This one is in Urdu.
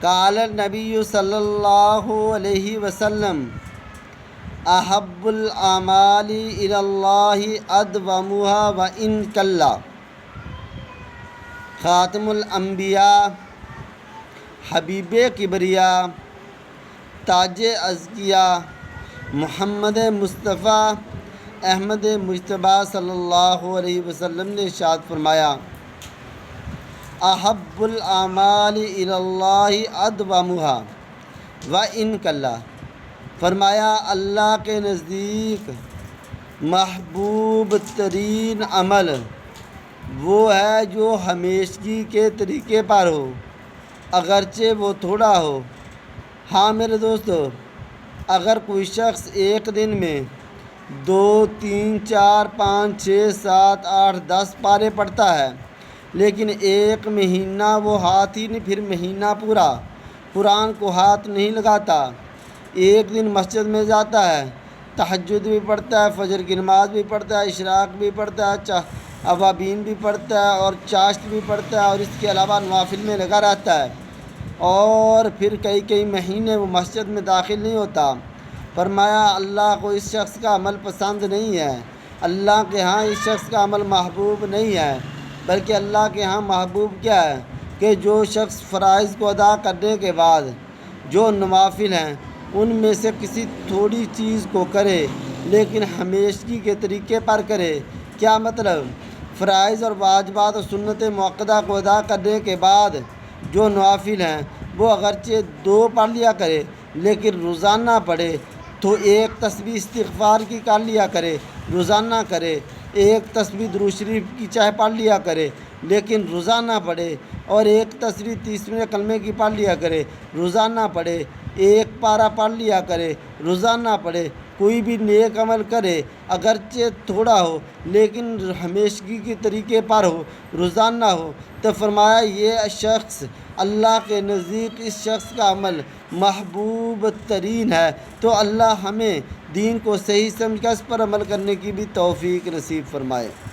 قال النبی صلی اللہ علیہ وسلم احب الاعمال الی اللہ ادومها وان قل۔ خاتم الانبیاء، حبیب کبریا، تاج ازکیاء، محمد مصطفیٰ احمد مجتبیٰ صلی اللہ علیہ وسلم نے ارشاد فرمایا احب الاعمال الی اللہ ادومها وان قل۔ فرمایا اللہ کے نزدیک محبوب ترین عمل وہ ہے جو ہمیشگی کے طریقے پر ہو، اگرچہ وہ تھوڑا ہو۔ ہاں میرے دوستو، اگر کوئی شخص ایک دن میں 2 3 4 5 6 7 8 10 پارے پڑھتا ہے، لیکن ایک مہینہ وہ ہاتھ ہی نہیں، پھر مہینہ پورا قرآن کو ہاتھ نہیں لگاتا، ایک دن مسجد میں جاتا ہے، تہجد بھی پڑھتا ہے، فجر کی نماز بھی پڑھتا ہے، اشراق بھی پڑھتا ہے، اوابین بھی پڑھتا ہے اور چاشت بھی پڑھتا ہے، اور اس کے علاوہ نوافل میں لگا رہتا ہے، اور پھر کئی مہینے وہ مسجد میں داخل نہیں ہوتا، فرمایا اللہ کو اس شخص کا عمل پسند نہیں ہے، اللہ کے ہاں اس شخص کا عمل محبوب نہیں ہے، بلکہ اللہ کے ہاں محبوب کیا ہے کہ جو شخص فرائض کو ادا کرنے کے بعد جو نوافل ہیں ان میں سے کسی تھوڑی چیز کو کرے لیکن ہمیشگی کے طریقے پر کرے۔ کیا مطلب؟ فرائض اور واجبات اور سنت موقدہ کو ادا کرنے کے بعد جو نوافل ہیں وہ اگرچہ 2 پڑھ لیا کرے لیکن روزانہ پڑھے، تو ایک تسبیح استغفار کی کر لیا کرے، روزانہ کرے، ایک تسبیح درود شریف کی چاہے پڑھ لیا کرے لیکن روزانہ پڑھے، اور ایک تسبیح 30ویں کلمے کی پڑھ لیا کرے، روزانہ پڑھے، ایک پارہ پڑھ لیا کرے، روزانہ پڑھے۔ کوئی بھی نیک عمل کرے اگرچہ تھوڑا ہو لیکن ہمیشگی کے طریقے پر ہو، روزانہ ہو، تو فرمایا یہ شخص اللہ کے نزدیک اس شخص کا عمل محبوب ترین ہے۔ تو اللہ ہمیں دین کو صحیح سمجھ کر اس پر عمل کرنے کی بھی توفیق نصیب فرمائے۔